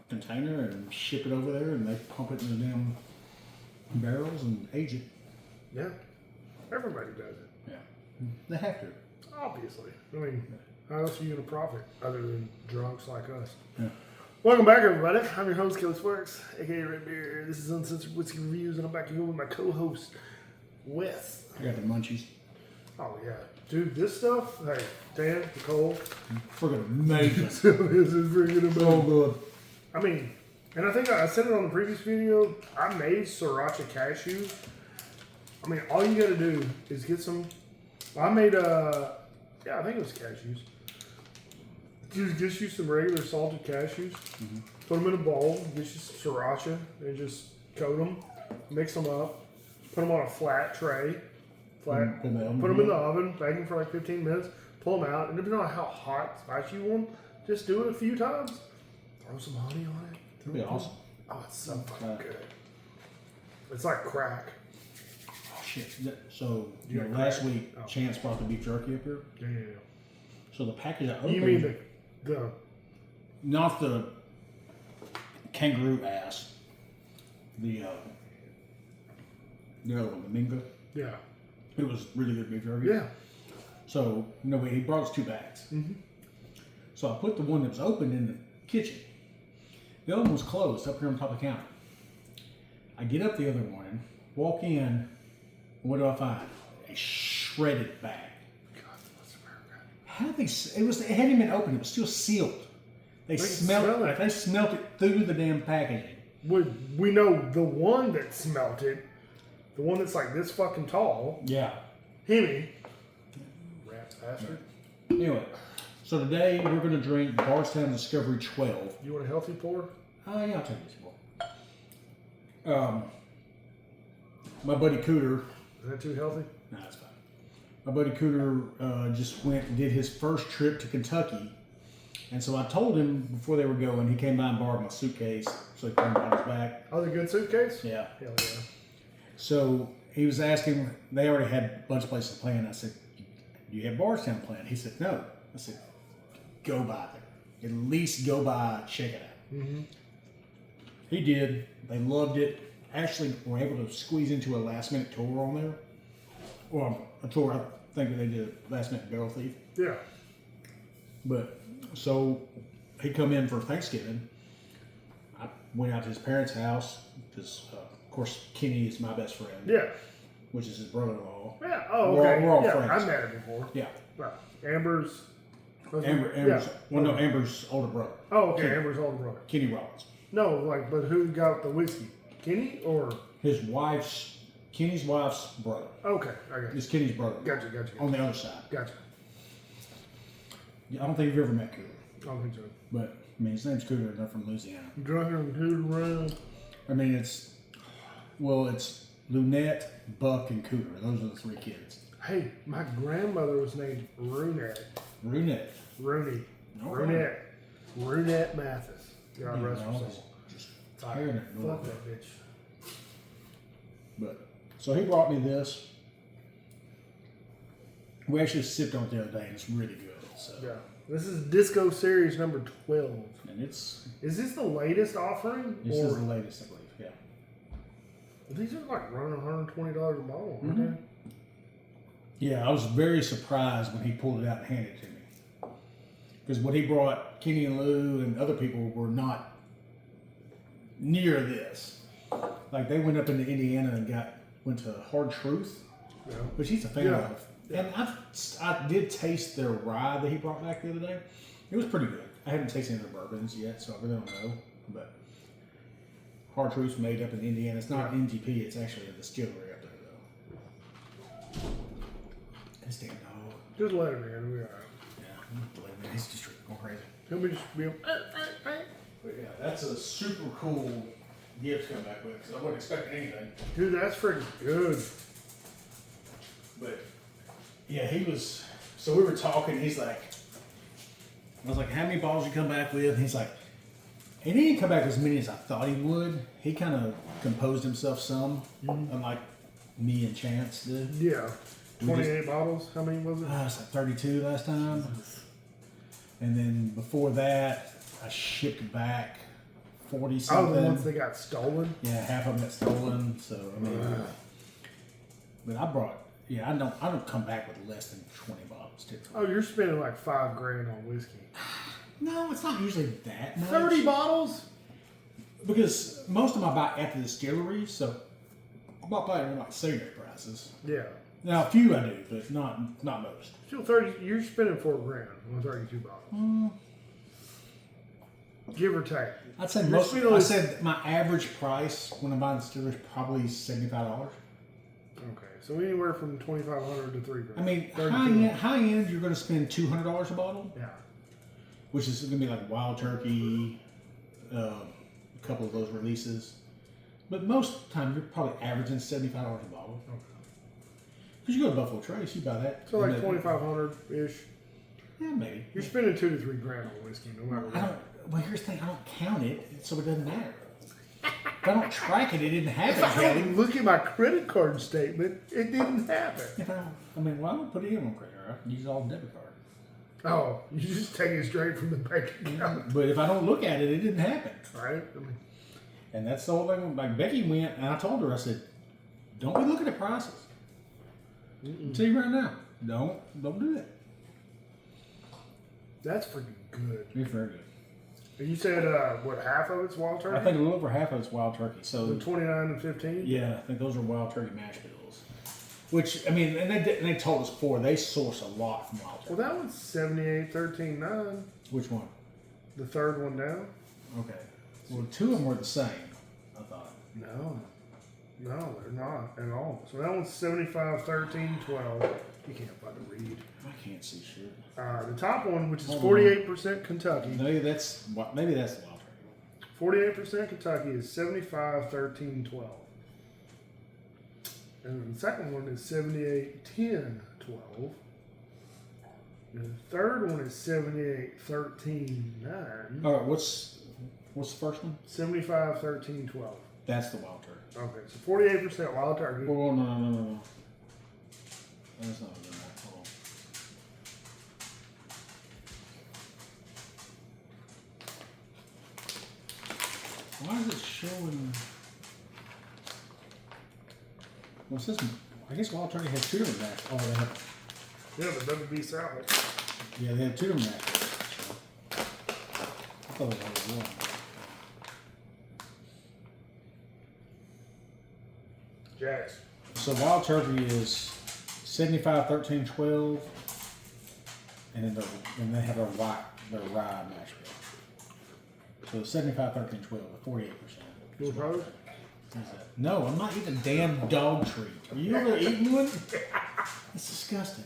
container and ship it over there, and they pump it in the damn barrels and age it. Yeah. Everybody does it. Yeah. They have to. Obviously. I mean, how else are you going to profit other than drunks like us? Yeah. Welcome back, everybody. I'm your host, Kelly Sparks, aka Red Beer. This is Uncensored Whiskey Reviews, and I'm back here with my co-host, Wes. I got the munchies. Oh, yeah. Dude, this stuff, hey, Dan, Nicole. Freaking amazing. This is freaking amazing. So good. I mean, and I think I said it on the previous video, I made sriracha cashews. I mean, all you gotta do is get some, I made, I think it was cashews. Just use some regular salted cashews, put them in a bowl, get you some sriracha, and just coat them, mix them up, put them on a flat tray, put them in the oven, bake them for like 15 minutes, pull them out, and depending on how hot, spicy you want, just do it a few times. Throw some honey on it. That'd be awesome. Oh, it's so fucking good. It's like crack. Oh, shit. So, last week, Chance brought the beef jerky up here. Yeah. So the package I opened... You mean the... Not the kangaroo ass. The other one, the Minga. Yeah. It was really good beef jerky. Yeah. So, he brought us 2 bags. Mm-hmm. So I put the one that was open in the kitchen. The other one was closed up here on top of the counter. I get up the other morning, walk in, what do I find? A shredded bag. How they? It hadn't been opened. It was still sealed. They smelled it. They smelled it through the damn packaging. We know the one that smelt it, the one that's like this fucking tall. Yeah. Himmy. Rat bastard. Anyway, so today we're going to drink Bardstown Discovery 12. You want a healthy pour? Oh yeah, I'll take this pour. My buddy Cooter. Is that too healthy? No, that's fine. My buddy Cooter just went and did his first trip to Kentucky. And so I told him before they were going, he came by and borrowed my suitcase so he could on his back. Oh, the good suitcase? Yeah. Hell yeah. So he was asking, they already had a bunch of places planned. I said, do you have Bardstown planned? He said, no. I said, go by there. At least go by, check it out. Mm-hmm. He did. They loved it. Actually, were able to squeeze into a last-minute tour on there. Well, a tour, I think they did a last-minute barrel thief. Yeah. But, so, he come in for Thanksgiving. I went out to his parents' house, because, of course, Kenny is my best friend. Yeah. Which is his brother-in-law. Yeah, oh, okay. We're all yeah, friends. I've met him before. Yeah. Right. Amber's... Amber's older brother. Oh, okay, Kenny. Amber's older brother. Kenny Rollins. No, but who got the whiskey? Kenny or? Kenny's wife's brother. Okay, I got you. It's Kenny's brother. Gotcha. On the other side. Gotcha. I don't think you've ever met Cooter. I don't think so. But, his name's Cooter, and they're from Louisiana. Drunken and Cooter around. it's Lunette, Buck, and Cooter. Those are the 3 kids. Hey, my grandmother was named Runette. Rooney. Runette Mathis. God rest her soul. Just tearing it. Fuck that bitch. But, so he brought me this. We actually sipped on it the other day, and it's really good. So. Yeah. This is Disco Series number 12. And it's... Is this the latest offering? This is the latest, I believe, yeah. These are like running $120 a bottle, aren't they? Yeah, I was very surprised when he pulled it out and handed it to me. Because what he brought, Kenny and Lou and other people were not near this. Like, they went up into Indiana and went to Hard Truth, which he's a fan of. Yeah. And I did taste their rye that he brought back the other day. It was pretty good. I haven't tasted any of their bourbons yet, so I really don't know. But Hard Truth's made up in Indiana. It's not an MGP, it's actually a distillery up there, though. This damn dog. Just let him in. We are. Yeah, I'm not believing it. He's just going crazy. He'll be just be. But yeah, that's a super cool gift to come back with, because I wasn't expecting anything. Dude, that's freaking good. But yeah, he was. So we were talking. He's like, I was like, "How many bottles you come back with?" And he's like, and he didn't come back with as many as I thought he would. He kind of composed himself some, unlike me and Chance did. Yeah. 28 bottles? How many was it? It's like 32 last time. And then before that, I shipped back 40 Oh, something. the ones that got stolen. Yeah, half of them got stolen. So I mean, but I brought. Yeah, I don't come back with less than 20 bottles. Typically. Oh, you're spending like $5,000 on whiskey. No, it's not usually that much. 30 bottles? Because most of them I buy at the distillery, so I'm not buying like cigarette prices. Yeah. Now a few I do, but not most. Still 30. You're spending $4,000 on 32 bottles. Give or take. I'd say I said my average price when I'm buying distillery is probably $75. Okay, so anywhere from $2,500 to $3,000. I mean, high end, you're going to spend $200 a bottle. Yeah. Which is going to be like Wild Turkey, a couple of those releases. But most of the time, you're probably averaging $75 a bottle. Okay. Because you go to Buffalo Trace, you buy that. So like $2,500 ish. Yeah, maybe. You're spending $2,000 to $3,000 on whiskey, no matter what. Well, here's the thing: I don't count it, so it doesn't matter. If I don't track it, it didn't happen. If I don't look at my credit card statement, it didn't happen. If I don't put it in on credit card. I can use it all on debit card. Oh, you just take it straight from the bank account. But if I don't look at it, it didn't happen. Right? And that's the whole thing. Like Becky went, and I told her, I said, "Don't be looking at prices. I'll tell you right now, don't do that." That's freaking good. It's very good. And you said what, half of it's wild turkey? I think a little over half of it's wild turkey. So the 29 and 15. Yeah, I think those are wild turkey mash bills. Which I mean, and they told us before they source a lot from wild turkey. Well, that one's 78, 13, 9. Which one? The third one down. Okay. Well, two of them were the same. I thought. No, they're not at all. So that one's 75, 13, 12. You can't fucking read. I can't see shit. The top one, which is 48% Kentucky. Maybe that's the wild turkey. 48% Kentucky is 75, 13, 12. And the second one is 78, 10, 12. And the third one is 78, 13, 9. All right, what's the first one? 75, 13, 12. That's the wild turkey. Okay, so 48% wild turkey. Oh, no. That's not good enough. Hold on. Why is it showing? What's this? I guess wild turkey has two different matches. Oh, they have. Yeah, the WB salad. Yeah, they have two different matches. I thought it was one. Jazz. So wild turkey is 75, 13, 12, and then they have their rye mash bill. So 75, 13, 12, 48%. You want to try this? No, I'm not eating a damn dog treat. Are you ever eating one? It's disgusting.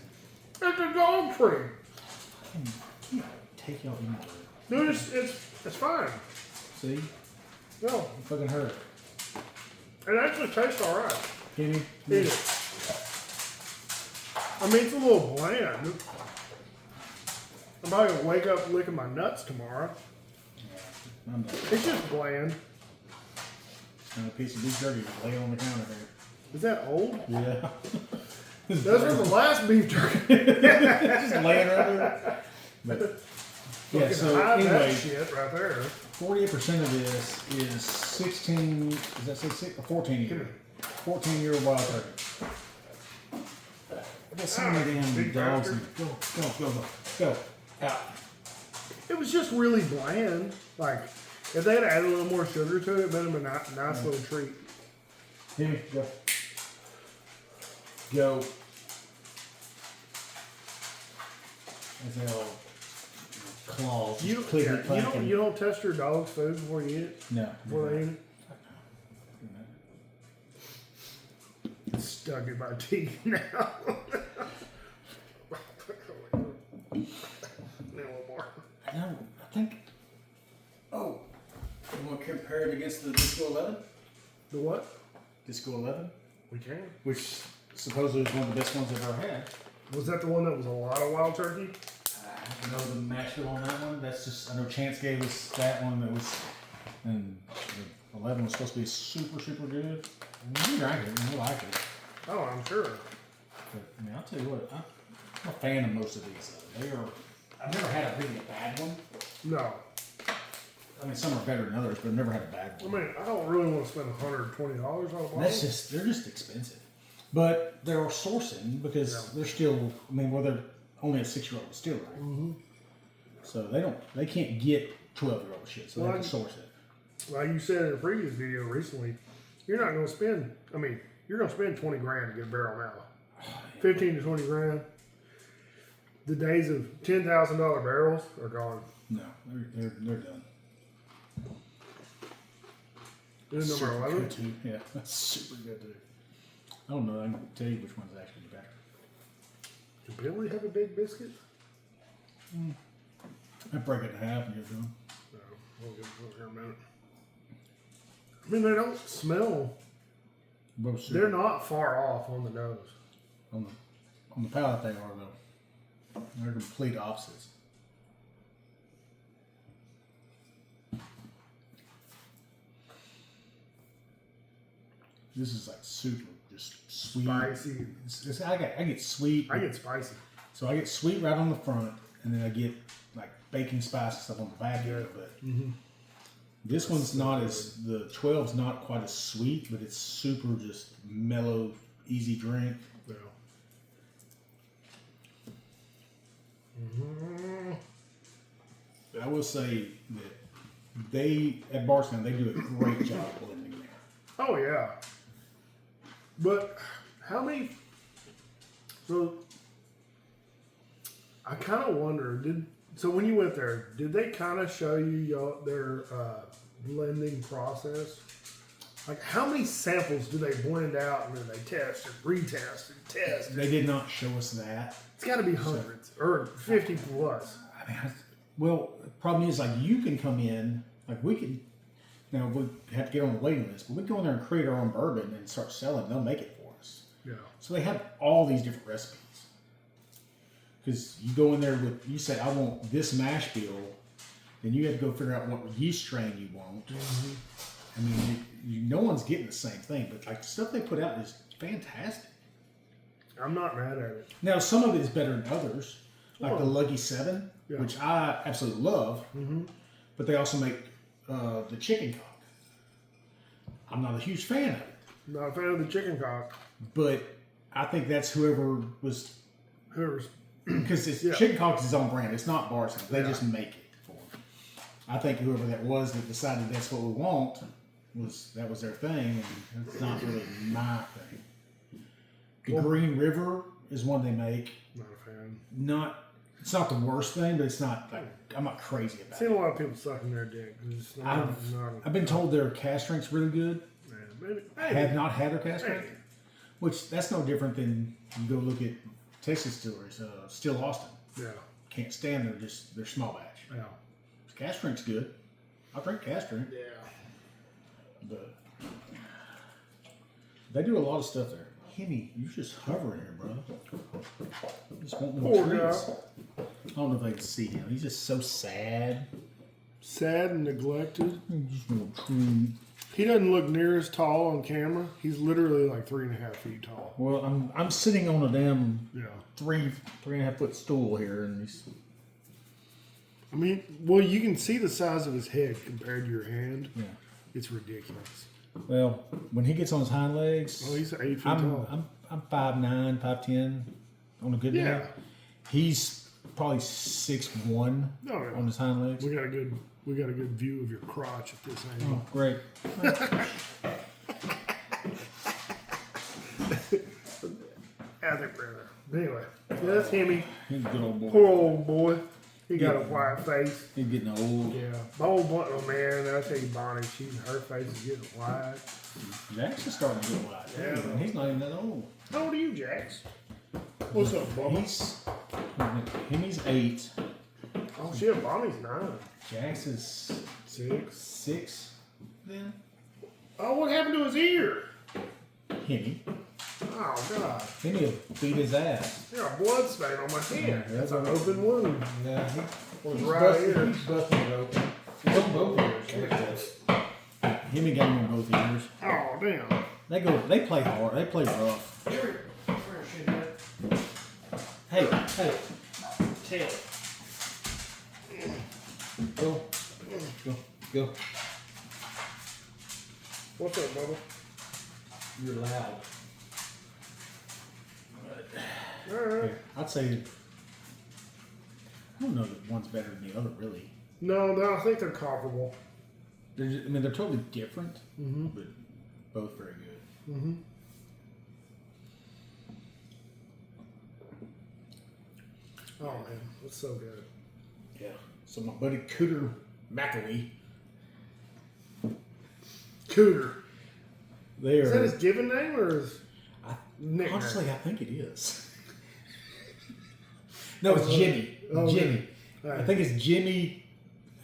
It's a dog treat. Take y'all in Dude, it's fine. See? No, You fucking hurt. it actually tastes alright. Can you? Eat it. I mean, it's a little bland. I'm probably gonna wake up licking my nuts tomorrow. I'm not. It's just bland. And a piece of beef jerky laying on the counter there. Is that old? Yeah. Those were the last beef jerky. Just laying right there. But yeah, so Hide that anyway, shit right there. 48% of this is 16. Does that say 6 or 14 year? 14-year wild turkey. I got so many damn big dogs. bastard. Go. Out. It was just really bland. Like, if they had added a little more sugar to it, it would have been a nice little treat. Here, go. Go. As they all claws. You, just clickety you clacking. don't test your dog's food before you eat it? No. Before they eat it? It's stuck in my teeth now. A little more. No, I think. Oh, you want to compare it against the Disco 11? The what? Disco 11, We can. which supposedly is one of the best ones I've ever had. Was that the one that was a lot of wild turkey? I don't know the mash bill on that one. That's just, I know Chance gave us that one that was, and the 11 was supposed to be super, super good. And we drank it and we like it. Oh, I'm sure. But, I mean, I'll tell you what, I'm a fan of most of these. They are, I've never had a really bad one. No. I mean, some are better than others, but I've never had a bad I one. mean, I don't really want to spend $120 on a bottle. They're just expensive. But they're sourcing because they're still, I mean, well, they're only a 6-year-old distillery. Mm-hmm. So they can't get 12-year-old shit, so they have to source it. Like you said in a previous video recently, you're not going to spend, I mean, you're going to spend 20 grand to get a barrel now. 15 to 20 grand. The days of $10,000 barrels are gone. No, they're done. This is number 11? Good too. Yeah, that's super good too. I don't know. I can tell you which one's actually better. Did Billy have a big biscuit? I break it in half and give it to them. No, we'll get it here in a minute. I mean, they don't smell. Both super. They're not far off on the nose. On the palate, they are though. They're complete opposites. This is like super, just sweet. Spicy. I get sweet. I get spicy. So I get sweet right on the front, and then I get like baking spice and stuff on the back end. But this one's not as, the 12's not quite as sweet, but it's super just mellow, easy drink. Yeah. Mm-hmm. But I will say that at Bardstown, they do a great job blending there. Oh yeah. But how many? So I kind of wonder. So when you went there, did they kind of show you their blending process? Like how many samples do they blend out and then they test and retest and test? They did not show us that. It's got to be hundreds or 50 plus. I mean, well, the problem is like you can come in, like we can. Now we have to get on the waiting list, but we go in there and create our own bourbon and start selling. They'll make it for us. Yeah. So they have all these different recipes. Because you go in there with, you say, I want this mash bill, then you have to go figure out what yeast strain you want. I mean, no one's getting the same thing, but like the stuff they put out is fantastic. I'm not mad at it. Now some of it is better than others, like the Lucky 7, which I absolutely love. But they also make the chicken cock. I'm not a huge fan of it. Not a fan of the chicken cock. But I think that's whoever's because chicken cock is his own brand. It's not Bardstown. They just make it for them. I think whoever that was that decided that's what we want was their thing, and it's not really my thing. The Green River is one they make. Not a fan. It's not the worst thing, but it's not like I'm not crazy about I've seen a lot of people sucking their dick. I've been told their cast drink's really good. I have not had their cast drink, which that's no different than you go look at Texas distilleries. Still Austin. Yeah. Can't stand their small batch. Yeah. Cast drink's good. I'll drink cast drink. Yeah. But they do a lot of stuff there. Hemi, you're just hovering here, bro. Just want more trees. I don't know if they can see him. He's just so sad. Sad and neglected. Just want a treat. He doesn't look near as tall on camera. He's literally like 3.5 feet tall. Well, I'm sitting on a damn 3.5 foot stool here, and he's. I mean, well, you can see the size of his head compared to your hand. Yeah, it's ridiculous. Well, when he gets on his hind legs, oh, he's 8 feet tall. I'm 5'9", 5'10", on a good day. He's probably 6'1" on his hind legs. We got a good view of your crotch at this angle. Oh, great. I think brother. Anyway, that's Hemi. He's a good old boy. Poor old boy. He got a white face. He's getting old. Yeah. My old man, I tell you, Bonnie, her face is getting white. Jax is starting to get white. Yeah. And he's not even that old. How old are you, Jax? What's up, Bubba? Hemi's 8. Oh, shit, Bonnie's 9. Jax is 6 then. Oh, what happened to his ear? Hemi. Oh, God. Hemi will beat his ass. There's a blood stain on my hand. That's an open wound. Yeah, he was right here. He's busting it open. It's on both ears. Hemi got him on both ears. Oh, damn. They play hard. They play rough. Hey, tail. Go. Go. What's up, Bubba? You're loud. All right. Here, I'd say, I don't know that one's better than the other, really. No, I think they're comparable. They're totally different, Mm-hmm. but both very good. Mm-hmm. Oh man, that's so good. Yeah. So my buddy Cooter McAwee, Cooter. they are. Is that his given name or his nickname? Honestly, I think it is. No, it's Jimmy. Oh, Jimmy. Right. I think it's Jimmy.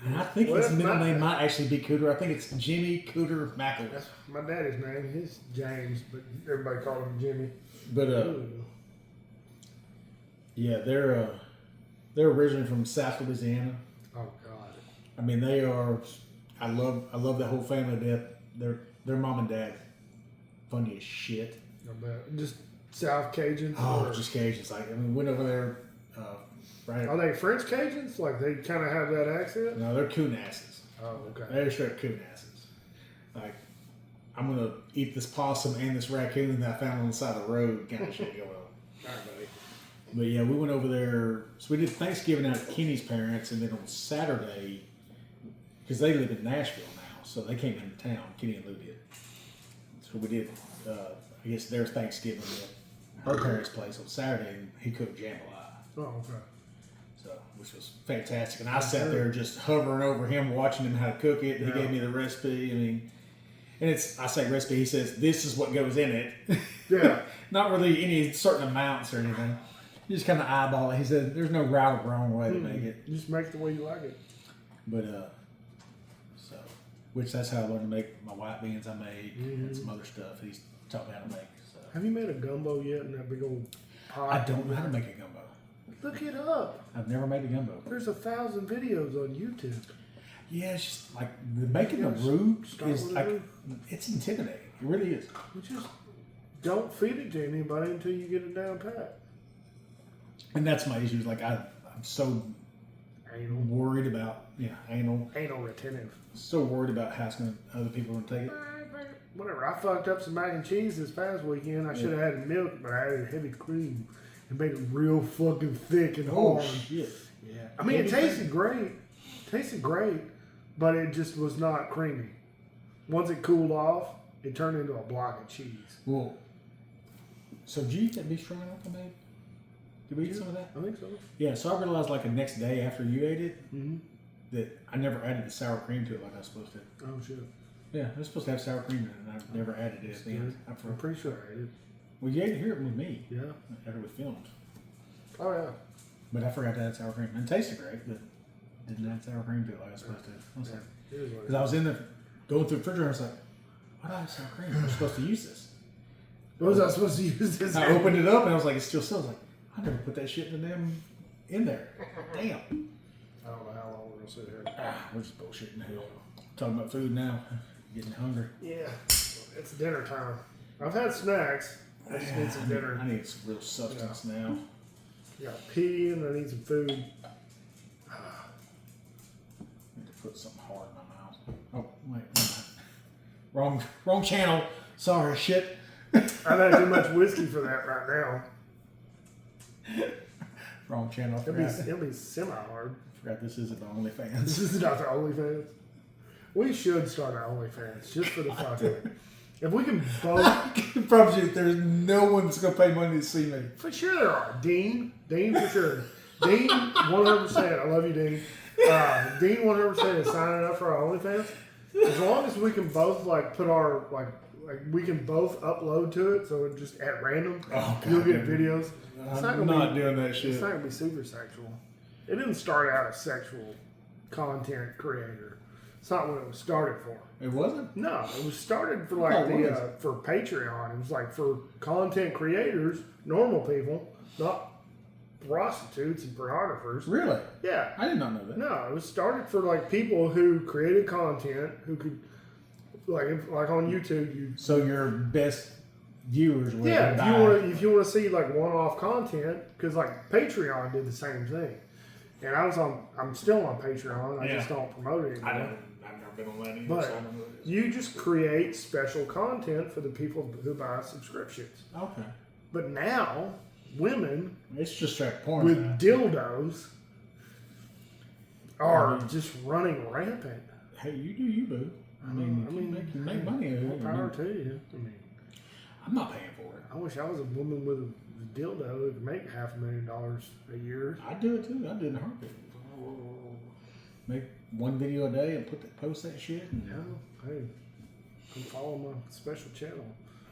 And I think Well, his that's middle my- name might actually be Cooter. I think it's Jimmy Cooter McAwee. That's my daddy's name. He's James, but everybody called him Jimmy. But Ooh. yeah, they're originally from South Louisiana. Oh God. I mean, they are. I love that whole family to death. Their mom and dad, funny as shit. I bet. Just South Cajuns. Oh, or- just Cajuns. Like, I mean, went over there. Right. Are they French Cajuns? Like they kind of have that accent? No, they're coon asses. Oh, okay. They're straight coon asses. Like, I'm gonna eat this possum and this raccoon that I found on the side of the road, kind of shit going on. All right, buddy. But yeah, we went over there. So we did Thanksgiving out at Kenny's parents, and then on Saturday, because they live in Nashville now, so they came into town. Kenny and Lou did. So we did, I guess, their Thanksgiving at her parents' place on Saturday, and he cooked jambalaya. Oh, okay. So, which was fantastic. And I sat there just hovering over him, watching him how to cook it. And he gave me the recipe. I mean, and I say recipe, he says, this is what goes in it. Yeah. Not really any certain amounts or anything. You just kind of eyeball it. He said, there's no right or wrong way to make it. Just make it the way you like it. But, so, which that's how I learned to make my white beans I made and some other stuff he's taught me how to make. So. Have you made a gumbo yet in that big old pot? I don't know how to make a gumbo. Look it up. I've never made a gumbo. There's 1,000 videos on YouTube. Yeah, it's just like making the Yes. root Start is with the like root. it's intimidating. It really is. You just don't feed it to anybody until you get it down pat. And that's my issue. Is like I'm so Anal. worried about anal. Anal retentive. So worried about how other people are gonna take it. Whatever. I fucked up some mac and cheese this past weekend. I should have had milk, but I added heavy cream and made it real fucking thick and Oh hard. shit! Yeah. I mean, it tasted great. But it just was not creamy. Once it cooled off, it turned into a block of cheese. Well, so did you eat that beef stroganoff I made? Did we eat some of that? I think so. Yeah. So I realized like the next day after you ate it Mm-hmm. that I never added the sour cream to it like I was supposed to. Oh shit. Yeah, I was supposed to have sour cream in it, and I never added it at the end. I'm pretty sure I ate it. Well, you ate it here with me Yeah. after we filmed, Oh yeah. but I forgot to add sour cream. And it tasted great, but didn't add sour cream to it like I was supposed to. I was like, It is what it because I was in there going through the refrigerator, I was like, why do I have sour cream? I'm supposed to use this. What was I supposed to use this? I opened it up and I was like, it's still still. I was like, I never put that shit in there. Damn. I don't know how long we're gonna sit here. We're just bullshitting hell. Talking about food now. Getting hungry. Yeah. It's dinner time. I've had snacks. I just need some dinner. I need some real substance now. I got pee and I need some food. I need to put something hard in my mouth. Oh, wait. Wrong channel. Sorry, shit. I've had too much whiskey for that right now. Wrong channel. I It'll be semi-hard. forgot this isn't the OnlyFans. This is not the OnlyFans. We should start our OnlyFans just for the fuck of it. If we can both... I can promise you there's no one that's going to pay money to see me. For sure there are. Dean for sure. Dean, 100%. I love you, Dean. Dean, 100% is signing up for our OnlyFans. As long as we can both put our we can both upload to it, so it just at random, you'll get videos. I'm not doing that shit. It's not gonna be super sexual. It didn't start out as sexual content creator. It's not what it was started for. It wasn't? No, it was started for for Patreon. It was like for content creators, normal people, not prostitutes and pornographers. Really? Yeah. I did not know that. No, it was started for people who created content, who could like on YouTube. So your best viewers were If you want to see one-off content, because Patreon did the same thing, and I'm still on Patreon. I just don't promote it anymore. I've never been on that either. But so I don't know what it is. you just create special content for the people who buy subscriptions. Okay. But now, women It's just straight porn. with now. dildos are just running rampant. Hey, you do you, boo. I mean, you make money. More power to you. I mean, I'm not paying for it. I wish I was a woman with a dildo who could make $500,000 a year. I'd do it too. I'd do it in a heartbeat. Make one video a day and post that shit. And, Hey, I'm following my special channel.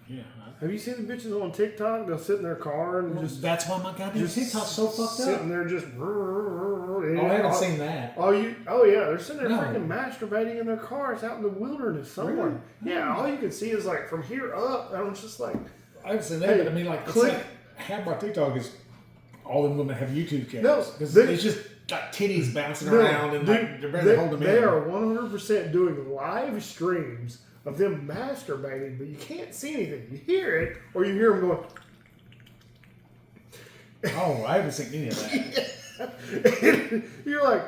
yeah. Have you seen the bitches on TikTok? They'll sit in their car and just That's why my goddamn TikTok's so fucked sitting up. there just. Oh, I haven't seen that. Oh yeah, they're sitting there No. freaking masturbating in their cars out in the wilderness somewhere. Really? Yeah, all you can see is like from here up, and I'm just like, I haven't seen that, Hey, but I mean, like, click. it's like half my TikTok is all them women have YouTube No, channels. Because they- it's just got titties bouncing no, around and like, they're barely holding them they in. are 100% doing live streams of them masturbating, but you can't see anything. You hear it, or you hear them going. Oh, I haven't seen any of that. You're like,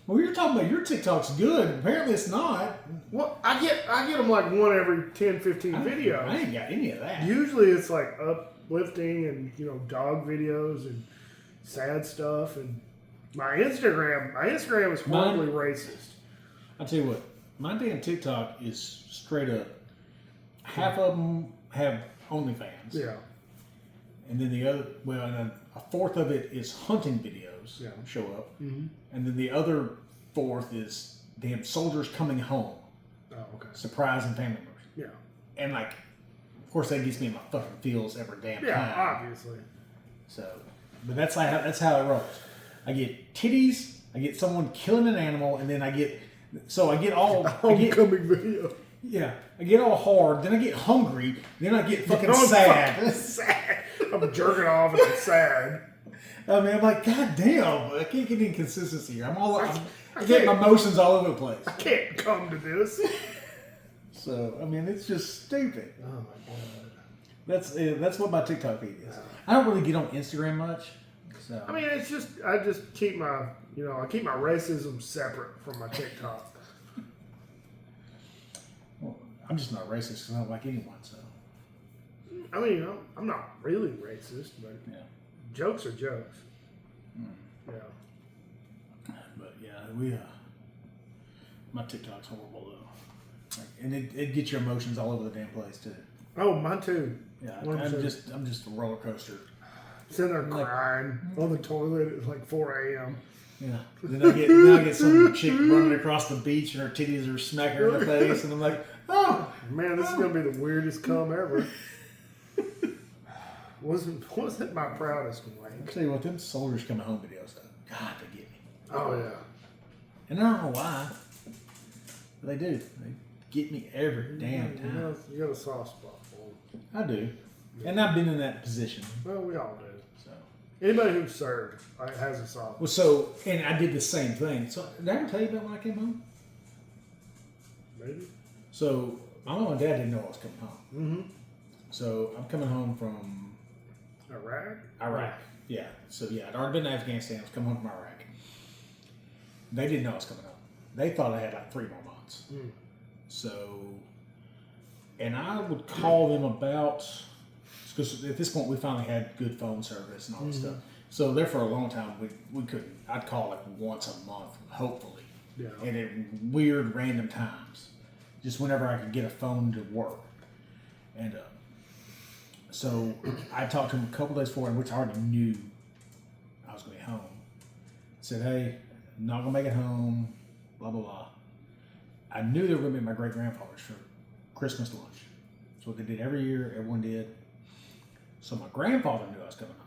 Well, you're talking about your TikTok's good. Apparently it's not. what? I get them like one every 10, 15 videos. I ain't got any of that. Usually it's like uplifting and dog videos and sad stuff, and my Instagram is horribly racist. I'll tell you what, my damn TikTok is straight up. Half of them have OnlyFans. Yeah. And then the other, well, and then a fourth of it is hunting videos show up. Mm-hmm. And then the other fourth is damn soldiers coming home, Oh, okay. surprising family members. Yeah. And like, of course, that gets me in my fucking feels every damn Yeah, time. obviously. So, but that's how it rolls. I get titties, I get someone killing an animal, and then I get all Homecoming video. yeah, I get all hard, then I get hungry, then I get fucking I'm sad. fucking sad. I'm jerking off and I'm sad. I mean, I'm like, God damn, I can't get any consistency here. I get can't- my emotions all over the place. I can't come to this. So, I mean, it's just stupid. Oh my god. That's what my TikTok feed is. I don't really get on Instagram much. So I mean, I just keep my, I keep my racism separate from my TikTok. well, I'm just not racist because I don't like anyone. So I mean, I'm not really racist, but yeah, jokes are jokes. Yeah. but yeah, my TikTok's horrible though, and it gets your emotions all over the damn place too. Oh, mine too. Yeah, 100%. I'm just a roller coaster. Sitting there crying on the toilet at like 4 a.m. Yeah. Then I get some chick running across the beach and her titties are smacking her in the face, and I'm like, oh Man, this is gonna be the weirdest cum ever. wasn't my proudest I'll wank. tell you what, them soldiers coming home videos, though, God, they get me. Oh yeah. And I don't know why, but they do. They get me every damn time. You got a soft spot for them. I do, and I've been in that position. Well, we all do. So, Anybody who served has a soft. well, so and I did the same thing. So, did I ever tell you about when I came home? Maybe. So, my mom and dad didn't know I was coming home. Mm-hmm. So, I'm coming home from Iraq. Yeah. So, yeah, I'd already been to Afghanistan. I was coming home from Iraq. They didn't know I was coming home. They thought I had like 3 more months. Mm. So, and I would call them about, because at this point we finally had good phone service and all this stuff. So there for a long time we couldn't. I'd call like once a month, hopefully, Yeah. and at weird random times, just whenever I could get a phone to work. And so I talked to him a couple days before, in which I already knew I was going to be home. Said, hey, I'm not going to make it home, blah, blah, blah. I knew they were going to be at my great-grandfather's for Christmas lunch. That's what they did every year. Everyone did. So my grandfather knew I was coming home.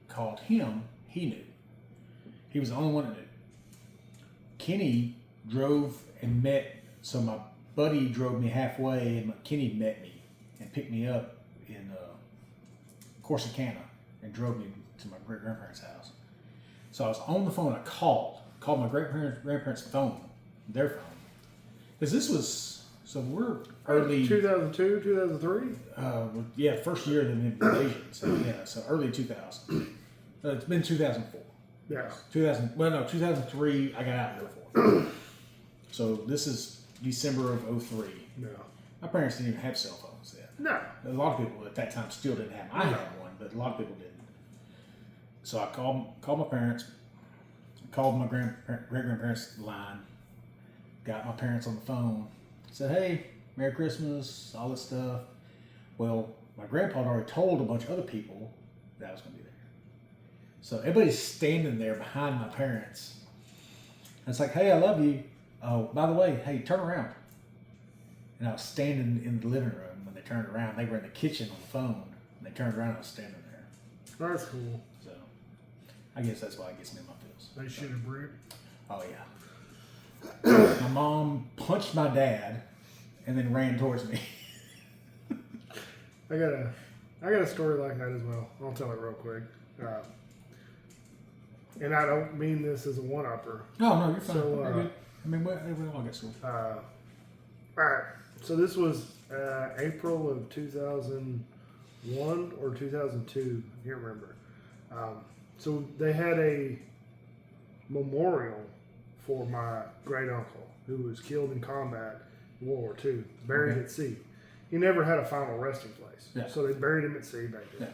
Called him. He knew. He was the only one that knew. Kenny drove and met. So my buddy drove me halfway, and Kenny met me and picked me up in Corsicana and drove me to my great-grandparents' house. So I was on the phone. I called my great-grandparents' phone, their phone. Because this was, so we're early 2002, 2003. yeah, first year of the invasion. So yeah, so early 2000. It's been 2004. Yeah. 2003. I got out in 2004. So this is December of 03. No. My parents didn't even have cell phones yet. No. A lot of people at that time still didn't have them. I had one, but a lot of people didn't. So I called my parents, called my great-grandparents' line, got my parents on the phone, said, hey, Merry Christmas, all this stuff. Well, my grandpa had already told a bunch of other people that I was going to be there. So everybody's standing there behind my parents. And it's like, hey, I love you. Oh, by the way, hey, turn around. And I was standing in the living room. When they turned around, they were in the kitchen on the phone. And they turned around, I was standing there. That's cool. So I guess that's why it gets me in my feels. They should have brewed. Oh, yeah. My mom punched my dad and then ran towards me. I got a story like that as well. I'll tell it real quick. And I don't mean this as a one-upper. Oh, no, you're fine. So, You're good. I mean, we all get school. All right. So this was April of 2001 or 2002. I can't remember. So they had a memorial for my great uncle who was killed in combat in World War II, buried at sea. He never had a final resting place. Yeah. So they buried him at sea back then.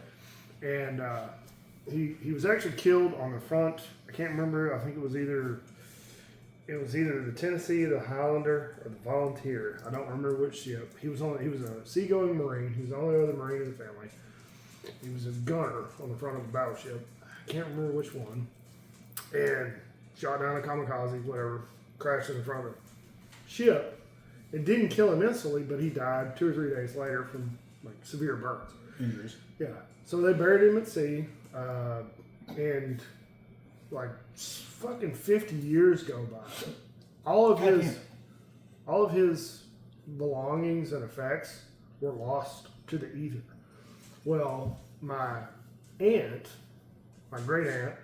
Yeah. And he was actually killed on the front. I can't remember. I think it was either the Tennessee, the Highlander, or the Volunteer. I don't remember which ship. He was a seagoing Marine. He was the only other Marine in the family. He was a gunner on the front of a battleship. I can't remember which one. And shot down a kamikaze, whatever, crashed in the front of the ship. It didn't kill him instantly, but he died 2 or 3 days later from like severe burns. Injuries. Yeah. So they buried him at sea, and like fucking 50 years go by. All of his belongings and effects were lost to the ether. Well, my great aunt,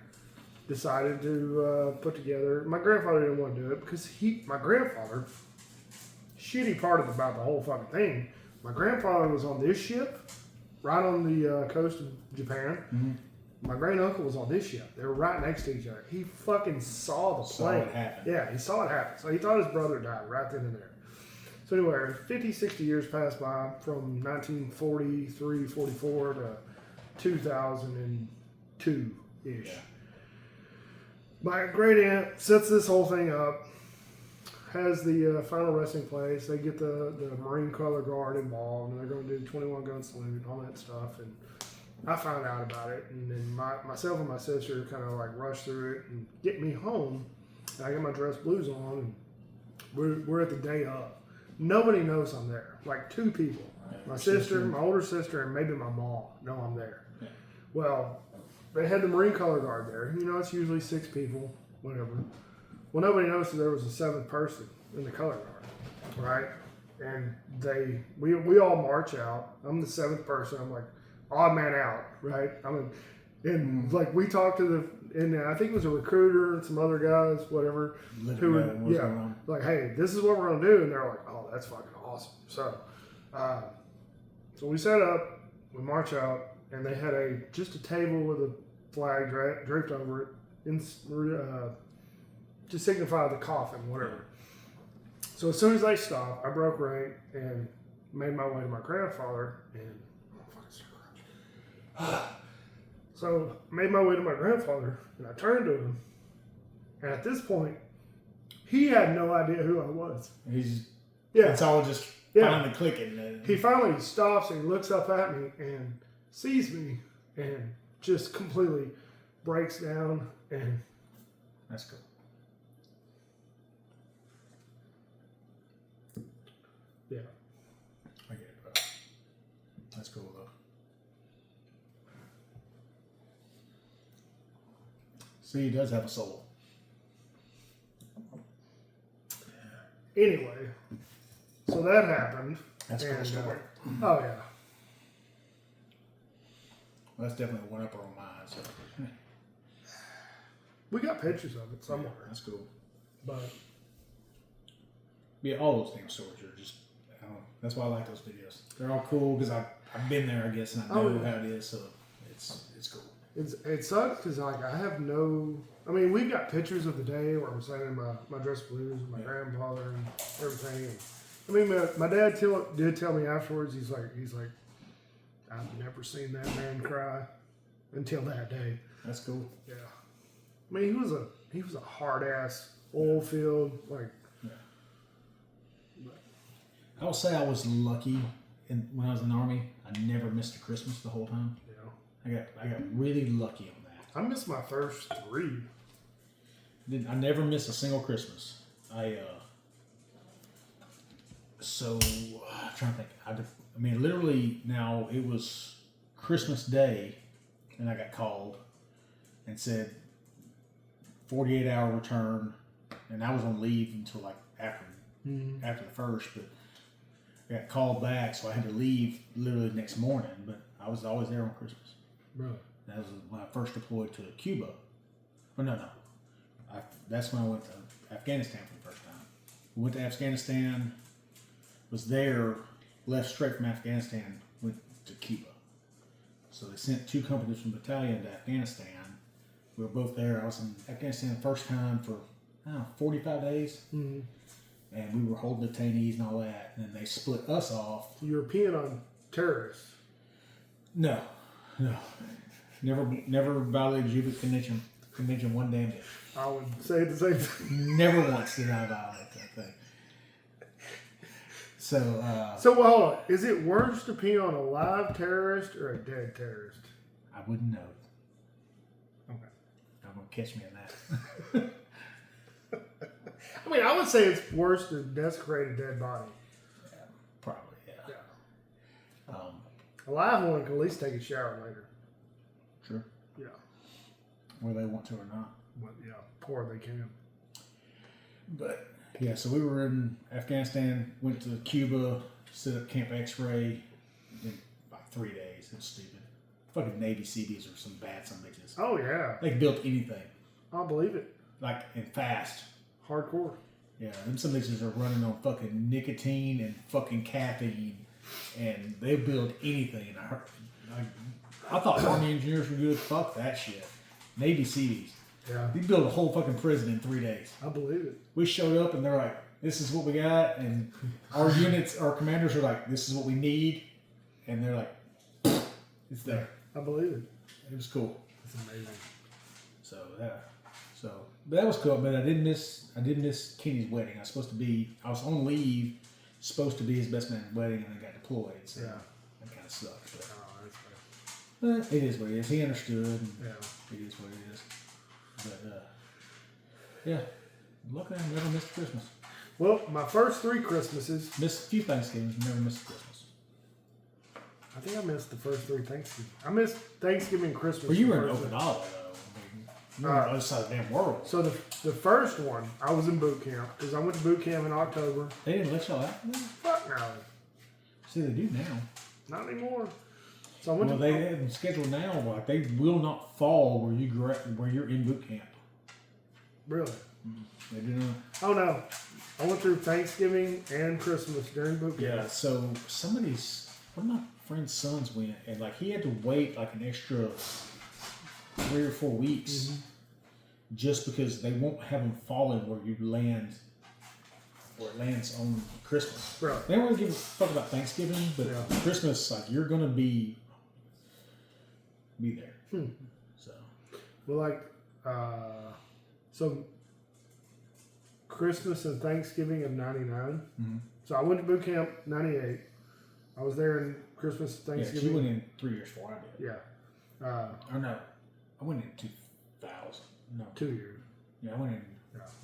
decided to put together. My grandfather didn't want to do it because my grandfather, shitty part about the whole fucking thing. My grandfather was on this ship, right on the coast of Japan. Mm-hmm. My great uncle was on this ship. They were right next to each other. He fucking saw the plane. Saw it happen. Yeah, he saw it happen. So he thought his brother died right then and there. So anyway, 50, 60 years passed by from 1943, 44 to 2002-ish. Yeah. My great aunt sets this whole thing up, has the final resting place. They get the Marine Color Guard involved, and they're going to do 21 gun salute, all that stuff. And I found out about it, and then myself and my sister kind of like rushed through it and get me home. I got my dress blues on, and we're at the day of. Nobody knows I'm there. Like 2 people, my sister, my older sister, and maybe my mom know I'm there. Yeah. Well, they had the Marine Color Guard there. You know, it's usually 6 people, whatever. Well, nobody noticed that there was a 7th person in the color guard, right? And we all march out. I'm the 7th person. I'm like odd man out, right? Like we talked to and I think it was a recruiter and some other guys, whatever, who were like, hey, this is what we're gonna do, and they're like, oh, that's fucking awesome. So, so we set up, we march out, and they had just a table with a flag draped over it, to signify the coffin, whatever. So as soon as they stopped, I broke rank and made my way to my grandfather, and so made my way to my grandfather, and I turned to him, and at this point, he had no idea who I was. It's all just finally clicking. He finally stops and he looks up at me and sees me and just completely breaks down. And that's cool. Yeah, I get it, bro. That's cool though. See, he does have a soul. Anyway, so that happened. That's a cool story. Oh, yeah. Well, that's definitely one up on mine. So. We got pictures of it somewhere. Yeah, that's cool. But yeah, all those damn stories are just, I don't know. That's why I like those videos. They're all cool because I've been there, I guess, and I know how it is. So it's cool. It sucks because like I have no. I mean, we've got pictures of the day where I'm singing my dress blues with my grandfather and everything. And, I mean, my dad did tell me afterwards. He's like, I've never seen that man cry until that day. That's cool. Yeah. I mean, he was a hard ass oil field like. Yeah. I will say I was lucky when I was in the Army. I never missed a Christmas the whole time. Yeah. I got really lucky on that. I missed my first 3. I never missed a single Christmas. I'm trying to think. I mean, literally now it was Christmas Day, and I got called and said 48-hour return, and I was on leave until like after the first, but I got called back, so I had to leave literally the next morning. But I was always there on Christmas. Really? That was when I first deployed to Cuba. Well, no. That's when I went to Afghanistan for the first time. We went to Afghanistan, was there, left straight from Afghanistan, went to Cuba. So they sent 2 companies from battalion to Afghanistan. We were both there. I was in Afghanistan the first time for, 45 days. Mm-hmm. And we were holding detainees and all that. And then they split us off. You were peeing on terrorists. No. Never violated Cuba Convention one damn bit. I would say the same thing. Never once did I violate that thing. So, well, hold on. Is it worse to pee on a live terrorist or a dead terrorist? I wouldn't know. Okay. Not going to catch me in that. I mean, I would say it's worse to desecrate a dead body. Yeah, probably, yeah. A live one can at least take a shower later. Sure. Yeah. Whether they want to or not. But yeah, poor they can. But yeah, so we were in Afghanistan, went to Cuba, set up Camp X-Ray in like 3 days. It was stupid. Fucking Navy Seabees are some bad some bitches. Oh yeah. They can build anything. I'll believe it. Like, and fast. Hardcore. Yeah, them some bitches are running on fucking nicotine and fucking caffeine, and they build anything. I thought Army engineers were good. Fuck that shit. Navy Seabees. Yeah. They built a whole fucking prison in 3 days. I believe it. We showed up and they're like, this is what we got. And our commanders are like, this is what we need. And they're like, it's there. I believe it. It was cool. It's amazing. But that was cool. But I did miss Kenny's wedding. I was on leave, supposed to be his best man's wedding, and I got deployed. So yeah. That kind of sucked. But, that's fair. But it is what it is. He understood. And Yeah. It is what it is. But, yeah. Luckily, I never missed Christmas. Well, my first 3 Christmases. Missed a few Thanksgivings, never missed Christmas. I think I missed the first 3 Thanksgiving. I missed Thanksgiving, Christmas. Well, you were in Okinawa, though. You were on the other side of the damn world. So the first one, I was in boot camp because I went to boot camp in October. They didn't let y'all out? Fuck no. See, they do now. Not anymore. So I went they have them scheduled now. Like, they will not fall where you're in boot camp. Really? They do not. Oh no. I went through Thanksgiving and Christmas during boot camp. Yeah, so one of my friend's sons went, and like he had to wait like an extra 3 or 4 weeks just because they won't have them falling where you land, where it lands on Christmas. Bro. They don't really give a fuck about Thanksgiving, but Christmas, like, you're gonna be there. So, well, like, so Christmas and Thanksgiving of '99. So I went to boot camp '98. I was there in Christmas, Thanksgiving. Yeah, you went in 3 years before I did. Yeah. Or no, I went in 2000. No, 2 years. Yeah, I went in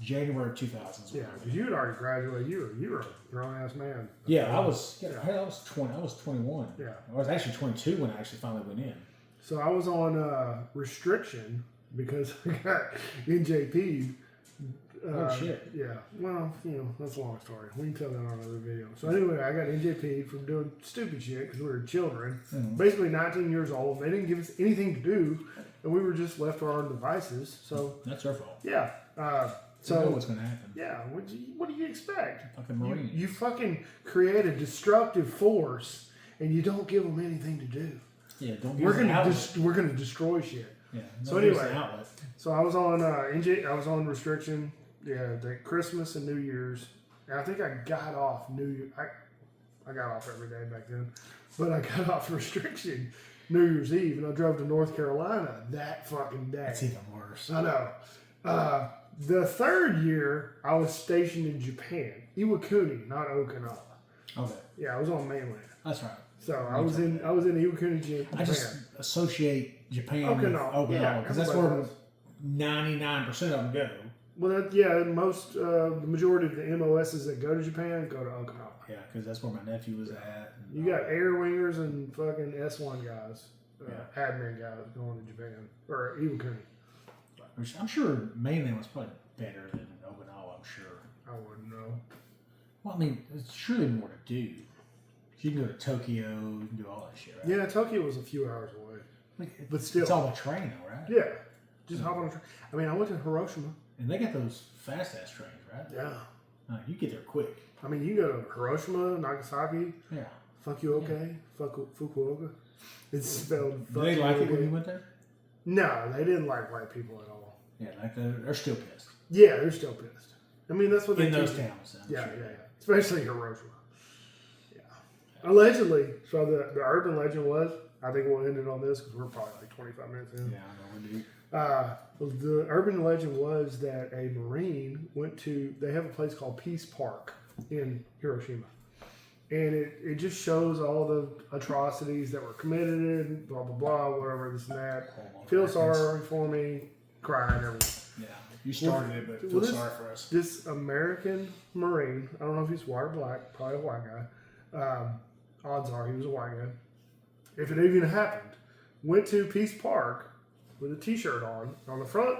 January of 2000. Yeah, because you had already graduated. You were a grown ass man. Yeah, I was 20. I was 21. Yeah, I was actually 22 when I actually finally went in. So I was on restriction because I got NJP'd. Oh shit. Yeah. Well, that's a long story. We can tell that on another video. So anyway, I got NJP'd from doing stupid shit because we were children, basically 19 years old. They didn't give us anything to do, and we were just left to our own devices. So that's our fault. Yeah. So you know what's gonna happen? Yeah. What do you expect? Fucking Marines. You fucking create a destructive force, and you don't give them anything to do. Yeah. Don't. We're gonna destroy shit. Yeah. So anyway, so I was on NJ. I was on restriction. Yeah, the Christmas and New Year's. And I think I got off New Year. I got off every day back then, but I got off restriction New Year's Eve, and I drove to North Carolina that fucking day. That's even worse. I know. The third year, I was stationed in Japan, Iwakuni, not Okinawa. Okay. Yeah, I was on mainland. That's right. So I was in Iwakuni, Japan. I just associate Japan Okinawa. with Okinawa because that's everybody where does. 99% of them go. Well, most the majority of the MOSs that go to Japan go to Okinawa. Yeah, because that's where my nephew was at. You got air wingers and fucking S1 guys, Yeah. admin guys going to Japan or Iwakuni. Which I'm sure mainland was probably better than Okinawa. I'm sure. I wouldn't know. Well, I mean, it's surely more to do. You can go to Tokyo. You can do all that shit, right? Yeah, Tokyo was a few hours away, Like, but still, it's all a train, though, right? yeah. Just hop on a train. I mean, I went to Hiroshima. And they got those fast ass trains, right? Yeah. You get there quick. I mean, you go to Hiroshima, Nagasaki, Yeah. Fukuoka, Fukuoka. It's spelled. Did they like it when Fukuoka. you went there? No, they didn't like white people at all. Yeah, like they're still pissed. Yeah, they're still pissed. I mean, that's what they In those teach. towns. I'm Yeah, sure. yeah, yeah. Especially Hiroshima. Yeah. Allegedly, so the urban legend was, I think we'll end it on this because we're probably like 25 minutes in. Yeah, I know. Indeed. The urban legend was that a Marine went to, they have a place called Peace Park in Hiroshima. And it just shows all the atrocities that were committed, blah, blah, blah, whatever, this and that. Feel sorry for me, crying, everything. Yeah, you started it, but feel sorry for us. This American Marine, I don't know if he's white or black, probably a white guy. Odds are he was a white guy. If it even happened, went to Peace Park with a t-shirt on. On the front,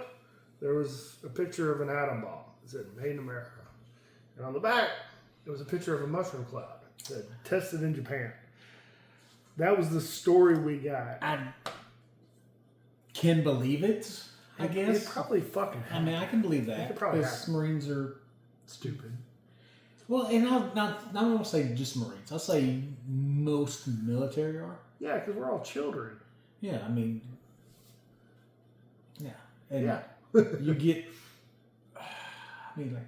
there was a picture of an atom bomb. It said, Made in America. And on the back, there was a picture of a mushroom cloud. It said, tested in Japan. That was the story we got. I can believe it, I guess. It probably fucking I happened. mean, I can believe that. could probably because Marines are... Stupid. Well, and not going to say just Marines. I'll say most military are. Yeah, because we're all children. Yeah, I mean... Yeah. And Yeah. you get... I mean, like,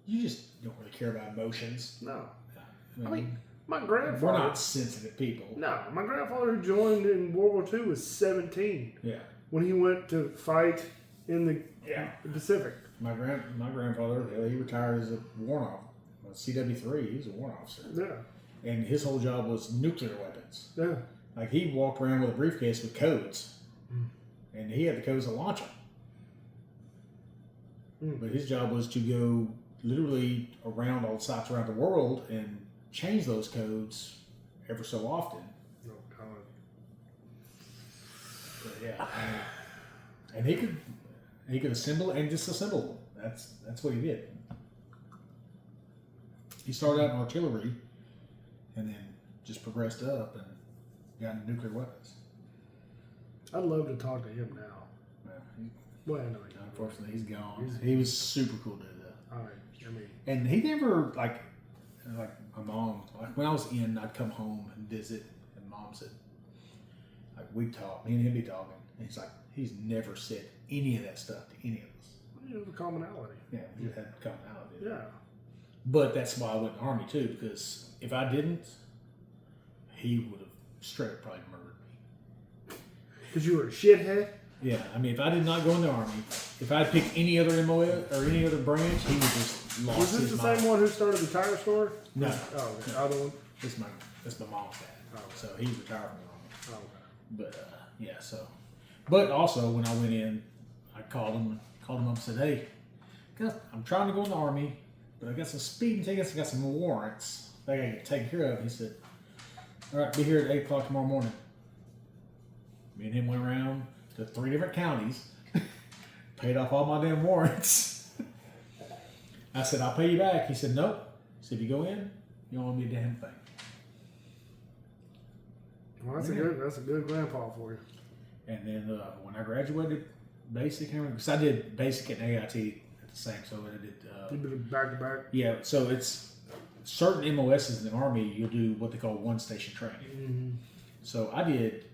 you just don't really care about emotions. No. I I mean, mean, my grandfather... we're not sensitive people. No, my grandfather who joined in World War II was 17 Yeah. when he went to fight in the Pacific. My grandfather, he retired as a warrant officer. CW3, he was a warrant officer. Yeah, And his whole job was nuclear weapons. yeah. Like, he walked around with a briefcase with codes. And he had the codes to launch them. But his job was to go literally around all the sites around the world and change those codes ever so often. No, God. But yeah, and he could assemble and disassemble them. That's what he did. He started out in artillery, and then just progressed up and got into nuclear weapons. I'd love to talk to him now. Well, Well, no, unfortunately, he's gone. He was super cool dude though. I mean, And he never like my mom. Like when I was in, I'd come home and visit, and Mom said, like we talk, me and him be talking, and he's never said any of that stuff to any of us. it was a commonality. Yeah, we just had commonality. Yeah. But that's why I went in the Army too, because if I didn't, he would have straight up probably murdered me. Because you were a shithead? Yeah, I mean, if I did not go in the Army, if I picked any other MOS or any other branch, he would just lost Was this his the mind. same one who started the tire store? No. Oh, okay. The other one? That's my mom's dad. Oh, okay. So he's retired from the Army. Oh, okay. But yeah, so. But also when I went in, I called him up and said, "Hey, I'm trying to go in the Army, but I got some speeding tickets, I got some warrants that I got to get taken care of." He said, "All right, be here at 8 o'clock tomorrow morning." Me and him went around to 3 different counties, paid off all my damn warrants. I said, "I'll pay you back." He said, "Nope." He said, "If you go in, you don't owe me a damn thing." Well, that's a good grandpa for you. And then when I graduated basic, because I did basic and AIT at the same, so I did. You did back to back. Yeah, so it's certain MOSs in the Army. You'll do what they call one station training. Mm-hmm. So I did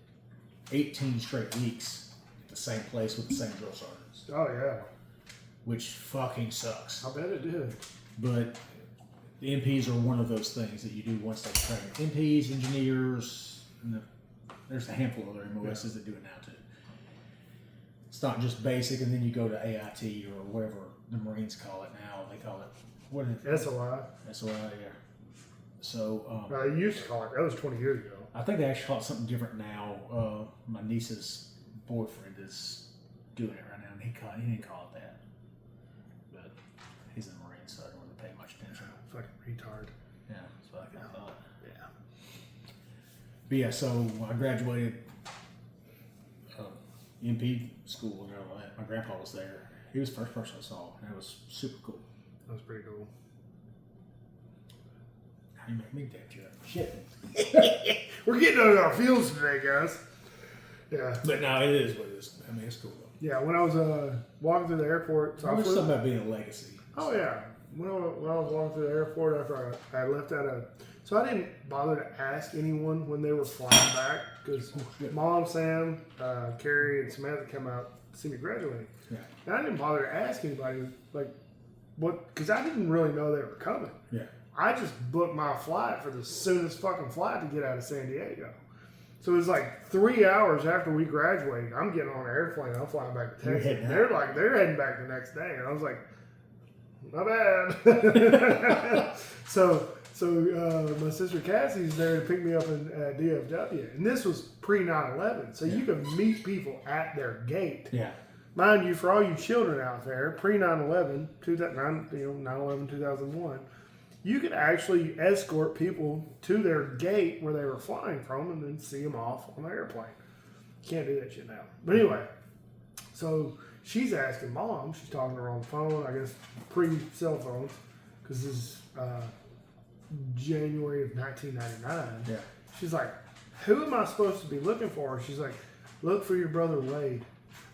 18 straight weeks the same place with the same drill sergeants, Oh yeah, which fucking sucks. I bet it did. But the MPs are one of those things that you do once they train. MPs, engineers, and there's a handful of other MOSs that do it now too. It's not just basic, and then you go to AIT or whatever the Marines call it now. They call it what is it? SOI. SOI, yeah. So They used to call it. That was 20 years ago. I think they actually call it something different now. My niece's boyfriend is doing it right now, and he didn't call it that. But he's in the Marines, so I don't really pay much attention. Fucking retard. Yeah, that's what I thought. Yeah. But yeah, so I graduated MP school and all that. My grandpa was there. He was the first person I saw, and it was super cool. That was pretty cool. How do you make me that joke? Shit. We're getting on our fields today, guys. Yeah. But no, it is what it is. I mean, it's cool though. Yeah, when I was walking through the airport, so There's something about being a legacy. Oh yeah, when I was walking through the airport after I left out of, so I didn't bother to ask anyone when they were flying back because Mom, Sam, Carrie, and Samantha come out to see me graduate. Yeah. And I didn't bother to ask anybody like what, because I didn't really know they were coming. Yeah. I just booked my flight for the soonest fucking flight to get out of San Diego. So it was like 3 hours after we graduated. I'm getting on an airplane. I'm flying back to Texas. They're heading back the next day, and I was like, not bad. so my sister Cassie's there to pick me up in DFW, and this was pre 9/11. So you can meet people at their gate. Yeah. Mind you, for all you children out there, pre 9/11, 9/11, 2001. You could actually escort people to their gate where they were flying from and then see them off on the airplane. Can't do that shit now. But anyway, so she's asking Mom, she's talking to her on the phone, I guess pre-cell phones, because this is January of 1999. Yeah. She's like, who am I supposed to be looking for? She's like, look for your brother Wade.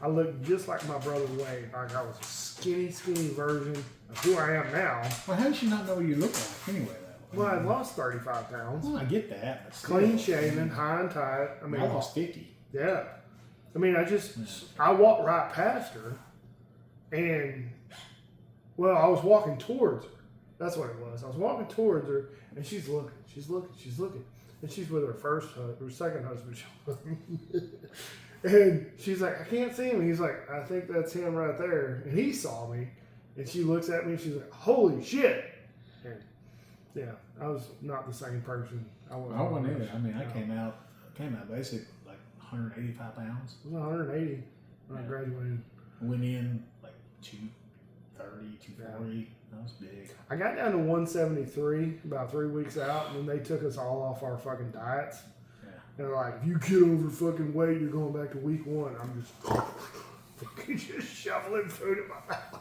I look just like my brother Wade. Like I was a skinny version of who I am now. Well, how does she not know what you look like anyway, though? Well, I lost 35 pounds. Well, I get that. But still, Clean shaven, high and tight. I mean, I lost 50. Yeah. I mean, I walked right past her, and, well, I was walking towards her. That's what it was. I was walking towards her, and she's looking. And she's with her second husband. And she's like, I can't see him. He's like, I think that's him right there. And he saw me, and she looks at me, and she's like, holy shit. And, yeah, I was not the same person. I wasn't either. I mean, I came out basically like 185 pounds. I was 180 when I graduated. Went in like 230, 240. That was big. I got down to 173 about 3 weeks out, and then they took us all off our fucking diets. Yeah. They're like, if you get over fucking weight, you're going back to week 1. I'm just shoveling food in my mouth.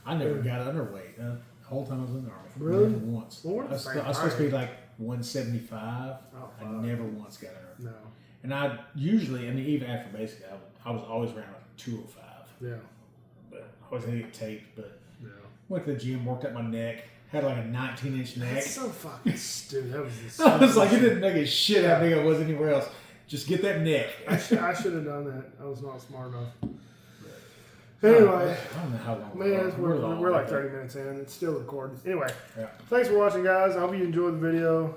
I never got underweight. The whole time I was in the Army. Really? Never once. Well, I was supposed to be like 175. I never once got under. No. And I usually, I mean, even after basic, I was always around like 205. Yeah. But I always had to get taped. But yeah. Went to the gym, worked up my neck, had like a 19-inch neck. That's so fucking stupid. That was the I was like, it didn't make a shit how big I was anywhere else. Just get that neck. I should have done that. I was not smart enough. Anyway, I don't know how long. Man, we're like 30 minutes in. It's still recording. Anyway, yeah. Thanks for watching, guys. I hope you enjoyed the video,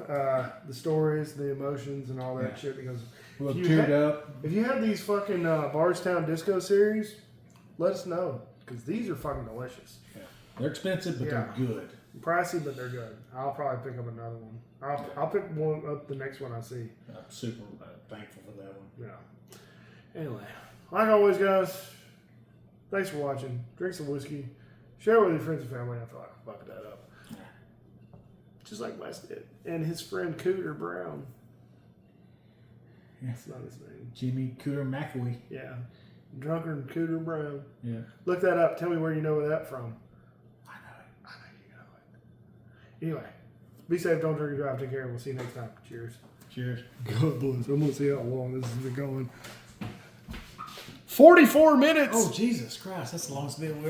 the stories, the emotions, and all that shit. Because if you have these fucking Bardstown Disco series, let us know because these are fucking delicious. Yeah. They're expensive, but they're good. Pricey, but they're good. I'll probably pick up another one. I'll pick one up the next one I see. I'm super thankful for that one. Yeah. Anyway, like always, guys. Thanks for watching. Drink some whiskey. Share it with your friends and family. I feel like I fucked that up. Yeah. Just like Wes did. And his friend Cooter Brown. Yeah. That's not his name. Jimmy Cooter McAwee. Yeah. Drunken Cooter Brown. Yeah. Look that up. Tell me where you know that from. I know it. I know you know it. Anyway. Be safe. Don't drink and drive. Take care. We'll see you next time. Cheers. Cheers. God bless. I'm going to see how long this has been going. 44 minutes. Oh, Jesus Christ. That's the longest video